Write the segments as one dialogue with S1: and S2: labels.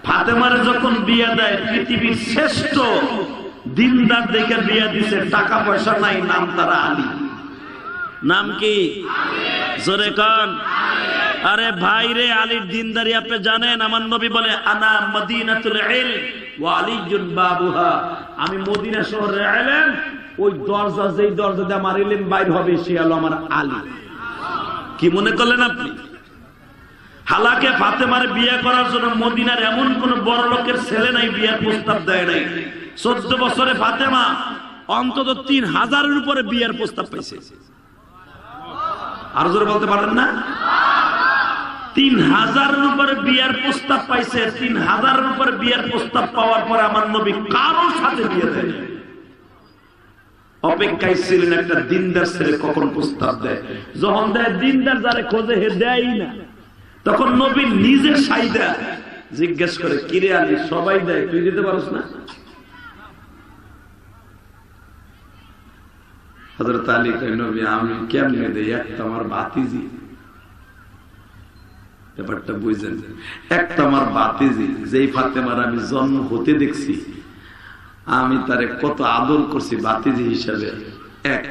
S1: ফাতেমার যখন বিয়ে দেয় পৃথিবীর শ্রেষ্ঠ দিনদার দেখে বিয়ে দিছে, টাকা পয়সা নাই, নাম তারা আলী। নাম কি? জোরে কান। আরে ভাই রে, আলীর দিনদারি আপনি জানেন? আমার নবী বলে আনা মদিনাতুল ইলম ওয়া আলীউন বাবুহা, আমি মদিনা শহরের ইলম, ওই দরজা যেই দরজা দিয়ে আমার ইলম বাইর হবে সে হলো আমার আলী। কি মনে করলেন আপনি? হালাকে ফাতেমার বিয়ে করার জন্য মদিনার এমন কোন বড় লোকের ছেলে নাই বিয়ের প্রস্তাব দেয় নাই। 14 বছরে ফাতেমা অন্তত 3000-এর উপরে বিয়ের প্রস্তাব পাইছে। আর জোরে বলতে পারেন না? 3000-এর উপরে বিয়ের প্রস্তাব পাইছে। 3000-এর উপরে বিয়ের প্রস্তাব পাওয়ার পরে আমার নবী কারোর সাথে বিয়ে দেয়। অপেক্ষায় ছিলেন একটা দিনদার ছেলে কখন প্রস্তাব দেয়। যখন দেয় দিনদার যারে খোঁজে হে দেয়ই না, তখন নবী নিজে সাইদা জিজ্ঞেস করে, কিরে আলী, সবাই দেয়, তুই দিতে পারস না? হযরত আলী কয়, নবী আমি কেমনে দেই? একটা আমার ভাতিজি, ব্যাপারটা বুঝেন, একটা আমার ভাতিজি, যেই ফাতেমার আমি জন্ম হতে দেখছি, আমি তারে কত আদর করছি ভাতিজি হিসাবে। এক।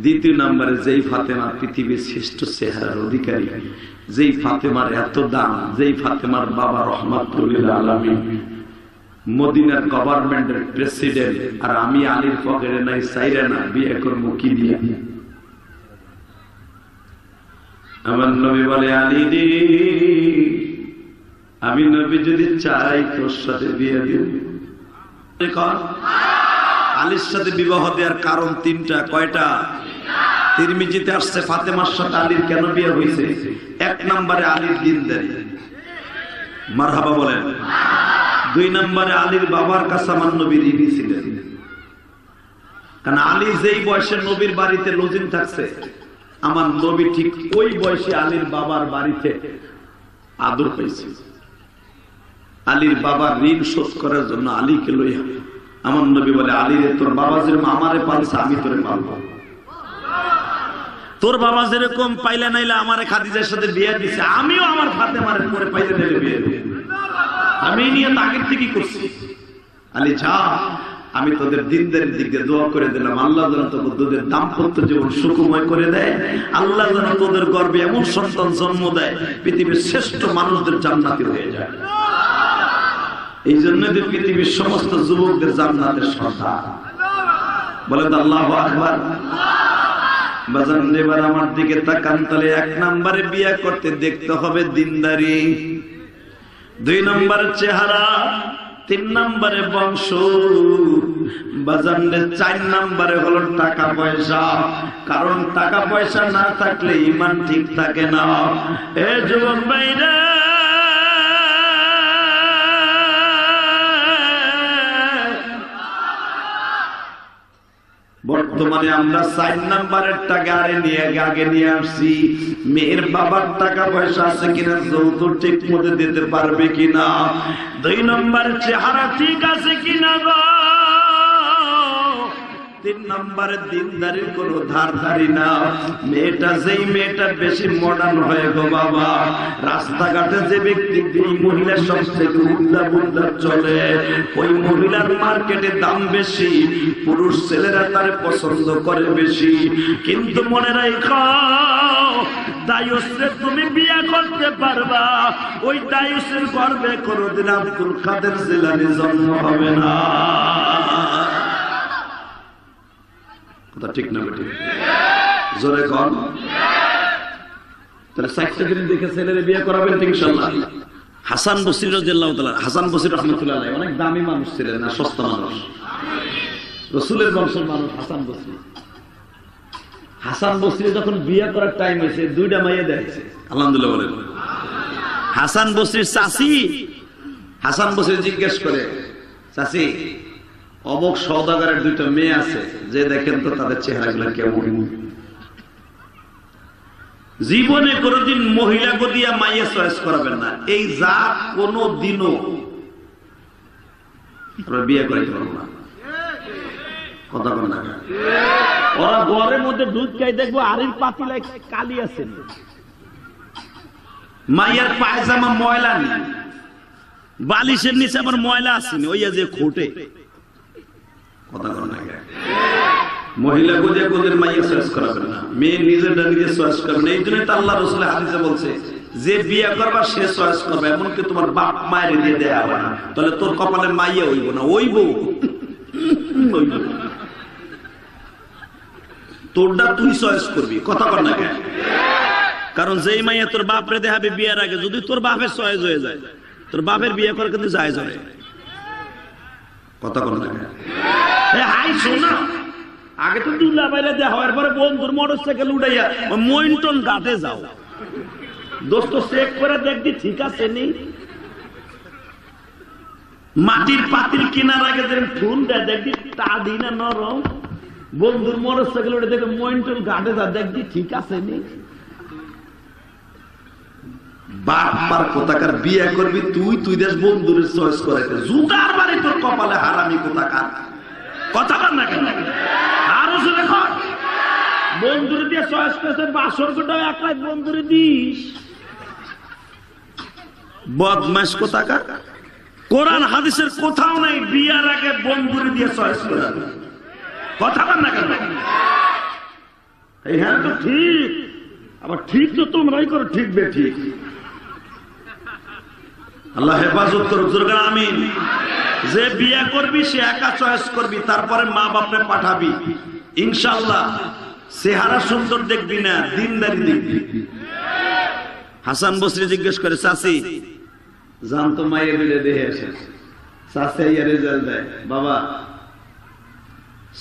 S1: দ্বিতীয় নম্বরে, যেই ফাতেমা পৃথিবীর শ্রেষ্ঠ চেহারার অধিকারী, যেই ফাতেমার এত দাম, যেই ফাতেমার বাবা রহমাতুল আলামিন, মদিনার গভর্নমেন্টের প্রেসিডেন্ট, আর আমি আলীর পকেটে নাই চাইরা না, বিয়ে করবো কি দিয়ে? আমার নবী বলে, আলী রে, আমি নবী যদি চাই তোর সাথে বিয়ে দিব। আলীর সাথে বিবাহ দেওয়ার কারণ 3টা। কয়টা? তিরমিজিতে আসছে ফাতেমার সাথে আলীর কেন বিয়ে হয়েছে। 1 নম্বরে আলীর দিনদারি, মারহাবা বলেন। 2 নম্বরে আলীর বাবার কাছে আমার নবী ঋণী ছিলেন, কারণ আলী যেই বয়সে নবীর বাড়িতে লজিং থাকছে, আমার নবী ঠিক ওই বয়সে আলীর বাবার বাড়িতে আদর পাইছে। আলীর বাবার ঋণ শোধ করার জন্য আলীকে লইয়া আমার নবী বলে, আলী রে, তোর বাবা যেরকম আমারে পালছে আমি তোরে পালবো। তোর বাবা যেরকম পাইলে নাইলে আমারে খাদিজার সাথে বিয়ে দিছে, আমিও আমার ফাতেমার পরে পাইলে নাইলে বিয়ে দেব। আমি নিয়ে তাগিদ থেকে করছি। আলী যা, আমি তোদের দিনদারির দিকে দোয়া করে দিলাম, আল্লাহ যেন তোদের দাম্পত্য জীবন সুখময় করে দেয়, আল্লাহ যেন তোদের গর্ভে এমন সন্তান জন্ম দেয় পৃথিবীর শ্রেষ্ঠ মানুষদের জান্নাতি হয়ে যায়। এই জন্য পৃথিবীর সমস্ত যুবকদের জান্নাতের সন্তান। বলেন আল্লাহু আকবার। বাজান এবার আমার দিকে তাকান, তাহলে 1 নম্বরে বিয়ে করতে দেখতে হবে দিনদারি, 2 নম্বরে চেহারা, 3 নম্বরে বংশ, বাজান 4 নম্বরে হলো টাকা পয়সা। কারণ টাকা পয়সা না থাকলে ঈমান ঠিক থাকে না। এ যুবক ভাইরা, বর্তমানে আমরা 4 নম্বরের টাকা আগে নিয়ে আসছি। মেয়ের বাবার টাকা পয়সা আছে কিনা, যৌতুক ঠিক মতো দিতে পারবে কিনা, 2 নম্বরের চেহারা ঠিক আছে কিনা গো, 3 নম্বরের দিনদারির কোন ধারধারি না। যেই মেয়েটা বেশি মডার্ন হয়ে গো বাবা, রাস্তাঘাটে যে ব্যক্তি, এই মহিলা সবচেয়ে উল্টা বুল্টা চলে, ওই মহিলার মার্কেটে দাম বেশি, পুরুষ ছেলেরা তার পছন্দ করে বেশি। কিন্তু মনে রাখো, দায়ুসে তুমি বিয়ে করতে পারবা, ওই দায়ুসের গর্ভে কোনদিন আব্দুল কাদের জিলানী জন্ম হবে না। ঠিক না বেটি? জোরে কর। তাহলে 4টা জিনিস দেখে ছেলেরে বিয়ে করাবেন ইনশাআল্লাহ। হাসান বসরি রাদিয়াল্লাহু তাআলা, হাসান বসরি রাহমাতুল্লাহ আলাইহি অনেক দামি মানুষ ছিলেন না, সস্তা মানুষ, রাসূলের বংশের মানুষ হাসান বসরি। হাসান বসরি যখন বিয়ে করার টাইম হয়েছে, 2টা মাইয়া দেখছে। আলহামদুলিল্লাহ বলেন। হাসান বসরির চাচি, হাসান বসরি জিজ্ঞেস করে, চাচি অমুক সওদাগরের 2টা মেয়ে আছে, যে দেখেন তো তাদের চেহারাগুলো কেমন। জীবনে কোনদিন মহিলা গদিয়া মাইয়া চয়েস করাবেন না, এই যা কোনো দিনও বিয়ে করাইতে পারবো না। কথা বল না, ওরা ঘরের মধ্যে দুধ খাই দেখবো আরের পাতিলায় কালি আছে, মাইয়ার পায়জামা ময়লা নেই, বালিশের নিচে আবার ময়লা আসেনি, ওই যে খোটে কথা কর না। মহিলা গোজে গোজের মাইয়া চয়েস করাবেন না, মেয়ে নিজেরটা নিজে চয়েস করবে না। এই জন্য তো আল্লাহ রাসূল হাদিসে বলছে যে বিয়ে করবা সে চয়েস করবে, এমনকি তোমার বাপ মায়ের দিয়ে দেয়া হবে না, তাহলে তোর কপালে মাইয়া হইব না, ওইব তোরটা তুই চয়েস করবি, কথা কর না কেন? কারণ যেই মাইয়া তোর বাপরে দেখাবে বিয়ের আগে, যদি তোর বাপের চয়েস হয়ে যায়, তোর বাপের বিয়ে করে কিন্তু যায় জরে, কথা কর না কেন? হাই শোনা, আগে তো দুলা বাইরে দেওয়া হওয়ার পরে বন্ধুর মোটর সাইকেল উঠাইয়া মইনটন ঘাটে যাও, দোস্ত চেক করে দেখবি ঠিক আছে নেই। মাটির পাতিল কেনার আগে ফোন দেয় দেখবি তা দিই না নরম, বন্ধুর মোটর সাইকেল উঠে দেখবে মইনটন ঘাটে যা দেখবি ঠিক আছে নেই। বারবার কোথাকার বিয়ে করবি তুই, তুই দেশ বন্ধুর চয়েস করাইতে, জুতার বাড়ি তোর কপালে হারামি কোথাকার, কথা বল না কেন? আরো জোরে কর, বন্ধুরে দিয়ে চয়েস করেছে, বাসর গোটাও এক রাত বন্ধুরে দিস, বদমাশ কোথাকার। কোরআন হাদিসের কোথাও নাই বিয়ার আগে বন্ধুরে দিয়ে চয়েস করাবে, কথা বল না কেন? হ্যাঁ তো ঠিক, আবার ঠিক তো তোমরাই করো, ঠিক বে ঠিক। আল্লাহ হেফাজত করুক, আমিন। যে বিয়ে করবি সে একা চয়েস করবি, তারপরে মা বাপরে পাঠাবি ইনশাআল্লাহ। চেহারা সুন্দর দেখবি না, দিনদারি দেখবি। হাসান বসরি জিজ্ঞেস করে, চাচি জানতো মায়ের বিলে দেখে আসে, চাচি রেজাল্ট দেয়, বাবা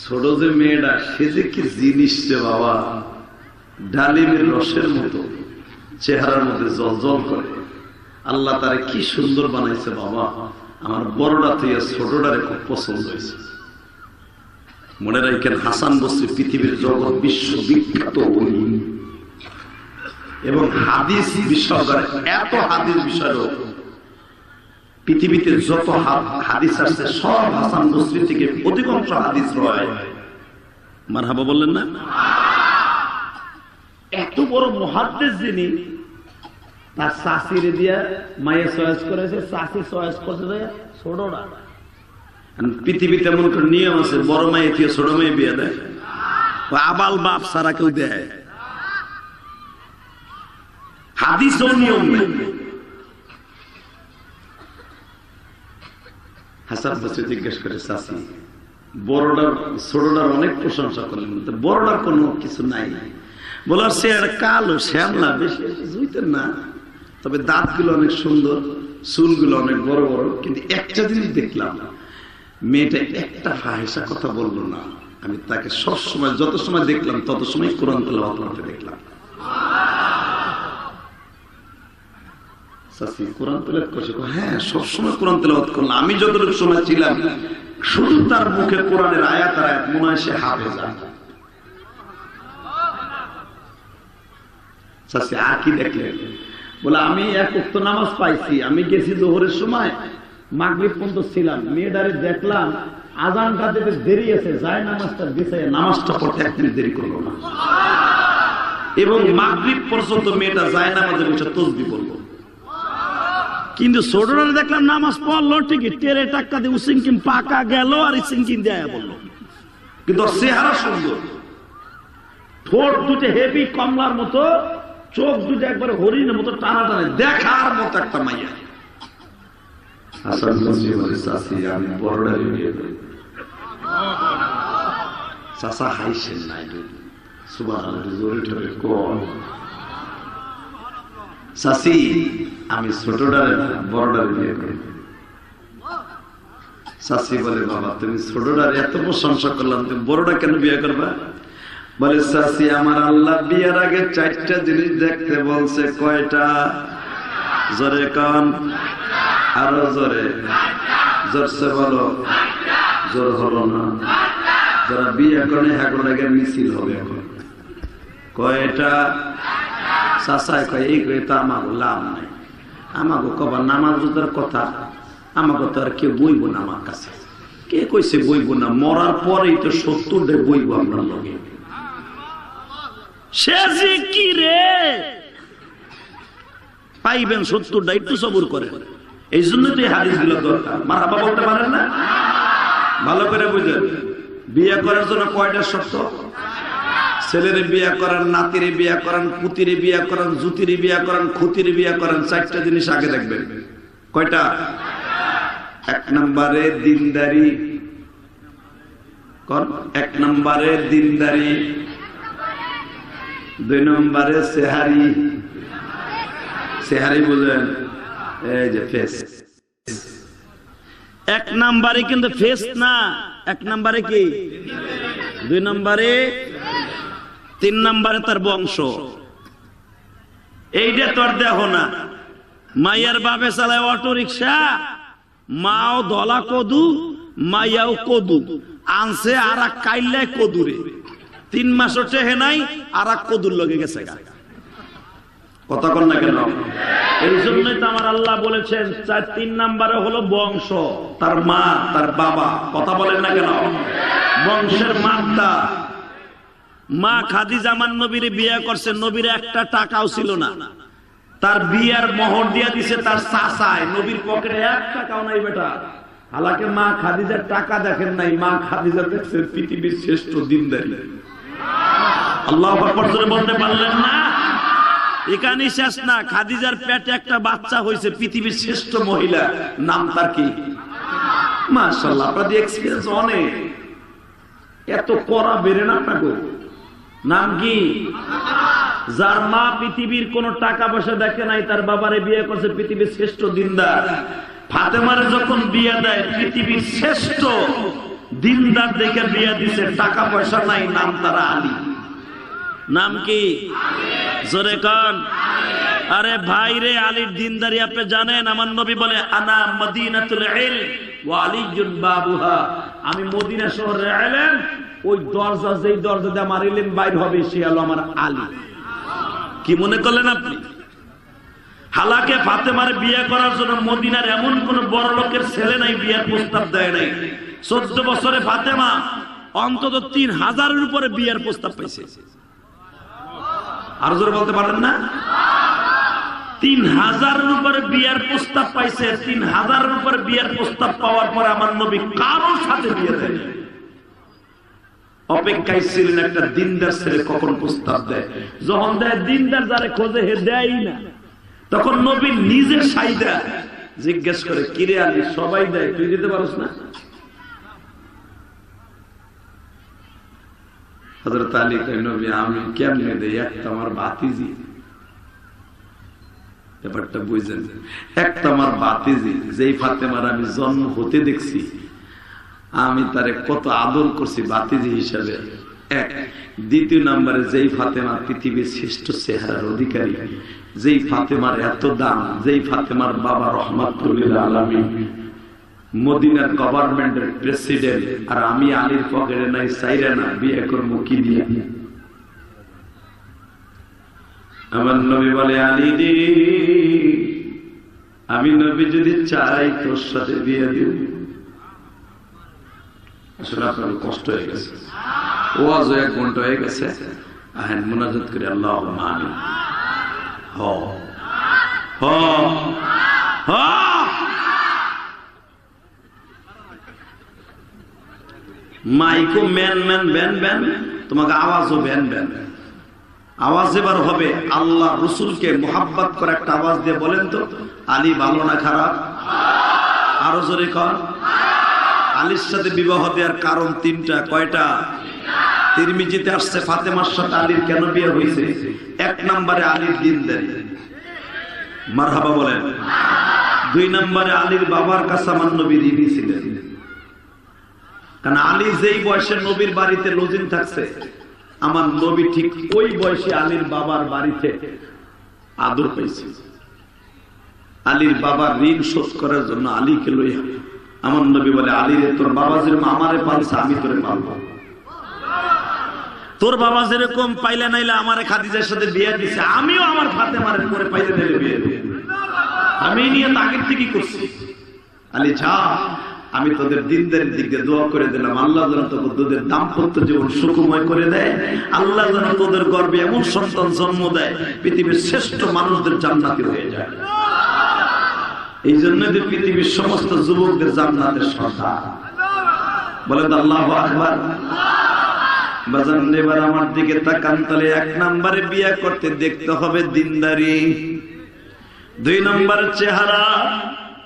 S1: ছোট যে মেয়েটা সে যে কি জিনিস রে বাবা, ডালিমের রসের মতো, চেহারার মধ্যে জল জল করে, আল্লাহ তারে কি সুন্দর বানাইছে বাবা, আমার বড়টা থেকে ছোটটারে খুব পছন্দ হয়েছে। মনে রাখেন, হাসান বসরি পৃথিবীর জগৎ বিশ্ববিখ্যাত এবং হাদিস বিষয়, এত হাদিস বিষয়, পৃথিবীতে যত হাদিস আসছে সব হাসান বসরি থেকে অধিকাংশ হাদিস রয়। মারহাবা বললেন না? এত বড় মুহাদ্দিস যিনি, তার শাশিরে দিয়া মায়ের চয়েস করেছে, শাশি চয়েস করছে ছোটরা। পৃথিবীতে এমন করে নিয়ম আছে, বড় মায়ে দিয়ে ছোট মেয়ে বিয়ে দেয়, আবাল বাপ সারা কেউ দেয়, হাদিসও নিয়ম নেই। হাসান বসরি জিজ্ঞেস করে, শাশি বড়টার ছোটটার অনেক প্রশংসা করলেন, বড়টার কোনো কিছু নাই? বলার সে কালো শ্যামলা, বেশি বুঝতেন না, তবে দাঁতগুলো অনেক সুন্দর, চুলগুলো অনেক বড় বড়। কিন্তু একটা জিনিস দেখলাম, মেয়েটা একটা ফাহিশা কথা বললো না। আমি তাকে সবসময়, যত সময় দেখলাম তত সময় কোরআন তেলাওয়াত করতে দেখলাম। কোরআন তেলাওয়াত করছে? হ্যাঁ, সবসময় কোরআন তেলাওয়াত করলাম। আমি যতটুকু সময় ছিলাম শুধু তার মুখে কোরআনের আয়াত আর আয়াত, মনে হয় সে হাফেজা। আর কি দেখলেন? বলে আমি এক ওয়াক্ত নামাজ পাইছি, আমি গেছি জোহরের সময়, মাগরিব পর্যন্ত ছিলাম, মেয়েটারে দেখলাম আজানটা যেতে দেরি আছে, যায় নামাজটা দিছে, নামাজটা পড়তে একদিন দেরি করলো না, এবং মাগরিব পর্যন্ত মেয়েটা যায় নামাজে বসে তসবিহ পড়লো। কিন্তু ছোটরা দেখলাম নামাজ পড়লো ঠিকই, টেরে টাক্কা দিয়ে উসিংকিম পাকা গেল আর ইসিংকিম দেয়া বললো, কিন্তু চেহারা সুন্দর, ঠোঁট দুটো হেভি কমলার মতো, চোখ দুটো একবারে হরিণের মতো টানা টানে, দেখার মতো একটা মাইয়া। হাসান বসরি বলে, চাচি আমি বড়টারে বিয়ে করি। চাচা হাইছেন নাই, সুবহানাল্লাহ, জোরে ঠোরে কোন চাচি আমি ছোটটারে বড়টারে বিয়ে করি। চাচি বলে, বাবা তুমি ছোটটারে এত প্রশংসা করলাম, তুমি বড়টা কেন বিয়ে করবা? বলে, চাচি আমার আল্লাহ বিয়ের আগে 4টা জিনিস দেখতে বলছে। কয়টা? জোরে কান, আরো জোরে, জোরসে বলো, জোর হলো না। যারা বিয়ে করে এখন আগে মিছিল হবে। এখন কয়টা? চাচাই কয়, এই কয়ে তো আমাকে লাভ নাই, আমাকে কবার নামাজ রোজার কথা, আমাকে তো আর কেউ বইব না আমার কাছে। কে কইছে বইব না? মরার পরেই তো 70 বইব আপনার লগে। সে যে কি রে পাইবেন 70টা, একটু সবুর করে। এই জন্য তো এই হাদিসগুলো দরকার। মারহাবা বলতে পারেন না? ভালো করে বুঝেন, বিয়ে করার জন্য কয়টা শর্ত? ছেলের বিয়ে করান, নাতিরে বিয়ে করান, পুতিরে বিয়ে করান, জুতিরে বিয়ে করান, খুতিরে বিয়ে করান, 4টা জিনিস আগে দেখবেন। কয়টা? 1 নম্বরে দিনদারি, 1 নম্বরে দিনদারি, 2 নম্বরে সেহারি, সেহারি বুঝেন, এই যে ফেস। 1 নম্বরে কিন্তু ফেস না, 1 নম্বরে কি? 2 নম্বরে, 3 নম্বরে তার বংশ। এইটা তোর দেহ না। মাইয়ার বাপে চালায় অটো রিক্সা, মাও দলা কদু, মাইয়াও কদু আনছে, আর এক কাইল্লায় কদুরে 3 মাসও টেহে নাই, আর এক কদুর লগে গেছে। কথা কন না কেন? এই জন্যই তো আমার আল্লাহ বলেছেন 3 নম্বরে হলো বংশ, তার মা, তার বাবা। কথা বলেন না কেন? বংশের মাদ্দা। মা খাদিজা আমার নবীরে বিয়ে করছে, নবীর 1টা টাকাও ছিল না, তার বিয়ার মোহর দিয়া দিছে তার চাচায়, নবীর পকেটে 1 টাকাও নাই বেটা। হালাকে মা খাদিজার টাকা দেখেন নাই, মা খাদিজা দেখছেন পৃথিবীর শ্রেষ্ঠ দিনদারি। আল্লাহু আকবার জোরে বলতে পারলেন না? এখানে শেষ না, খাদিজার পেটে একটা বাচ্চা হয়েছে, পৃথিবীর শ্রেষ্ঠ মহিলা, নাম তার কি? মাশাআল্লাহ, আপনাদের এক্সপেরিয়েন্স অনেক, এত করা বেরে না আপনাকে। নাম কি? যার মা পৃথিবীর কোন টাকা পয়সা দেখে নাই, তার বাবারে বিয়ে করছে পৃথিবীর শ্রেষ্ঠ দিনদার। ফাতেমারে যখন বিয়ে দেয়, পৃথিবীর শ্রেষ্ঠ দিনদার দেখে বিয়ে দিছে, টাকা পয়সা নাই, নাম তারা আলী। নাম কি? জোরে কান। আরে ভাই রে, আলীর দিনদারি আপনি জানেন? আমার নবী বলে, আনা মদিনাতুল ইলম ওয়া আলীয়ুন বাবুহা, আমি মদিনা শহরের ইলম, ওই দরজা, যেই দরজা দিয়ে আমার ইলম বাইর হবে, সে হলো আমার আলী। কি মনে করলেন আপনি? হালাকে ফাতেমার বিয়ে করার জন্য মদিনার এমন কোন বড় লোকের ছেলে নাই বিয়ের প্রস্তাব দেয় নাই। 14 বছরে ফাতেমা অন্তত 3000-এর উপরে বিয়ের প্রস্তাব পাইছে। আর জোরে বলতে পারেন না? 3000-এর উপরে বিয়ের প্রস্তাব পাইছে। 3000-এর উপরে বিয়ের প্রস্তাব পাওয়ার পরে আমার নবী কারোর সাথে বিয়ে দেয়। অপেক্ষায় ছিলেন একটা দিনদার ছেলে কখন প্রস্তাব দেয়। যখন দেয়, দিনদার যারে খোঁজে হে দেয় না, তখন নবী নিজে সাইদা জিজ্ঞেস করে, কিরে আলী, সবাই দেয়, তুই দিতে পারস না? হযরত আলী কয়, নবী আমি কেমনে দেই? একটা আমার ভাতিজি, ব্যাপারটা বুঝেন, একটা আমার ভাতিজি, যেই ফাতেমার আমি জন্ম হতে দেখছি, আমি তারে কত আদর করছি ভাতিজি হিসাবে। 1 দ্বিতীয় নম্বরে, যেই ফাতেমা পৃথিবীর শ্রেষ্ঠ চেহারার অধিকারী, যেই ফাতেমার এত দাম, যেই ফাতেমার বাবা রহমাতুল লিল আলামিন, মদিনার গভর্নমেন্টের প্রেসিডেন্ট, আর আমি আলীর পকেটে নাই, চাইরা না, বিয়ে করবো কি দিয়ে? আমার নবী বলে, আলী রে, আমি নবী যদি চাই তোর সাথে বিয়ে দিব। আসলে আপনার কষ্ট হয়ে গেছে, ওয়াজ 1 ঘন্টা হয়ে গেছে, আহেন মুনাজাত করে আল্লাহুম্মা আমিন। হ হ হ, মাইকো ম্যান ম্যান ব্যান ব্যান, তোমাকে আওয়াজও ব্যান ব্যান, আওয়াজ এবার হবে আল্লাহ রসুলকে মোহাব্বত করে একটা আওয়াজ দিয়ে বলেন তো, আলী ভালো না খারাপ? আরো জোরে কর। আলীর সাথে বিবাহ দেওয়ার কারণ 3টা। কয়টা? তিরমিজিতে আসছে ফাতেমার সাথে আলীর কেন বিয়ে হয়েছে। 1 নম্বরে আলীর দিনদারি, মারহাবা বলেন। 2 নম্বরে আলীর বাবার কাছে আমার নবী ঋণী ছিলেন, কারণ আলী যেই বয়সে নবীর বাড়িতে লজিং থাকছে, আমার নবী ঠিক ওই বয়সে আলীর বাবার বাড়িতে আদর পাইছে। আলীর বাবার ঋণ শোধ করার জন্য আলীকে লইয়া আমার নবী বলে, আলী রে, তোর বাবা যেরকম আমারে পালছে, আমি তোরে পালবো। তোর বাবা যেরকম পাইলে নাইলে আমারে খাদিজার সাথে বিয়ে দিছে, আমিও আমার ফাতেমারে করে পাইলে নাইলে বিয়ে দেব। আমি নিয়ে তাগিদ থেকে করছি, আলী যা, আমি তোদের দিনদারির দিক দিয়ে দোয়া করে দিলাম, আল্লাহ যেন তোদের দাম্পত্য জীবন সুখময় করে দেয়, আল্লাহ যেন তোদের গর্ভে এমন সন্তান জন্ম দেয়, পৃথিবীর শ্রেষ্ঠ মানুষদের জান্নাতি হয়ে যায়। এই জন্য যে পৃথিবীর সমস্ত যুবকদের জান্নাতের সর্দার। বলেন আল্লাহু আকবার। বাজান এবার আমার দিকে তাকান, তাহলে 1 নম্বরে বিয়ে করতে দেখতে হবে দিনদারি, 2 নম্বরে চেহারা,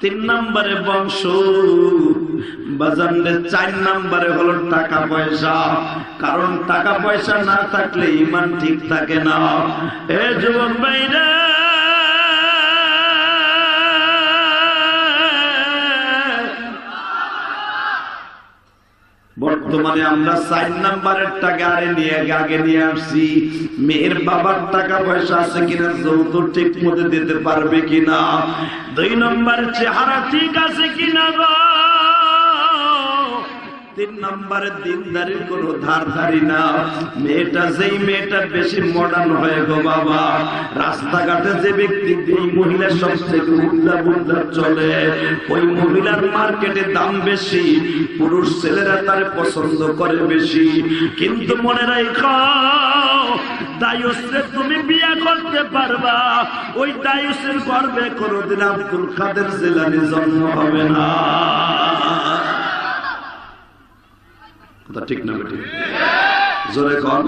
S1: 3 নম্বরে বংশ, বাজান 4 নম্বরে হলো টাকা পয়সা। কারণ টাকা পয়সা না থাকলে ঈমান ঠিক থাকে না। এ যুবক ভাইরা, বর্তমানে আমরা 4 নম্বরের টাকা আগে নিয়ে আসছি। মেয়ের বাবার টাকা পয়সা আছে কিনা, যৌতুক ঠিক মতো দিতে পারবে কিনা, 2 নম্বরের চেহারা ঠিক আছে কিনা গো, 3 নম্বরে দিনদারির কোন ধারধারি না। যেই মেয়েটা বেশি মডার্ন হয়ে গো বাবা, রাস্তাঘাটে যে ব্যক্তি এই মহিলা সবচেয়ে উল্টা বুল্টা চলে, ওই মহিলার মার্কেটে দাম বেশি, পুরুষ ছেলেরা তার পছন্দ করে বেশি। কিন্তু মনে রাখো, দায়ুসে তুমি বিয়ে করতে পারবা, ওই দায়ুসের গর্ভে কোনদিন আব্দুল কাদের জিলানী জন্ম হবে না। ঠিক না বেটি? জোরে কর।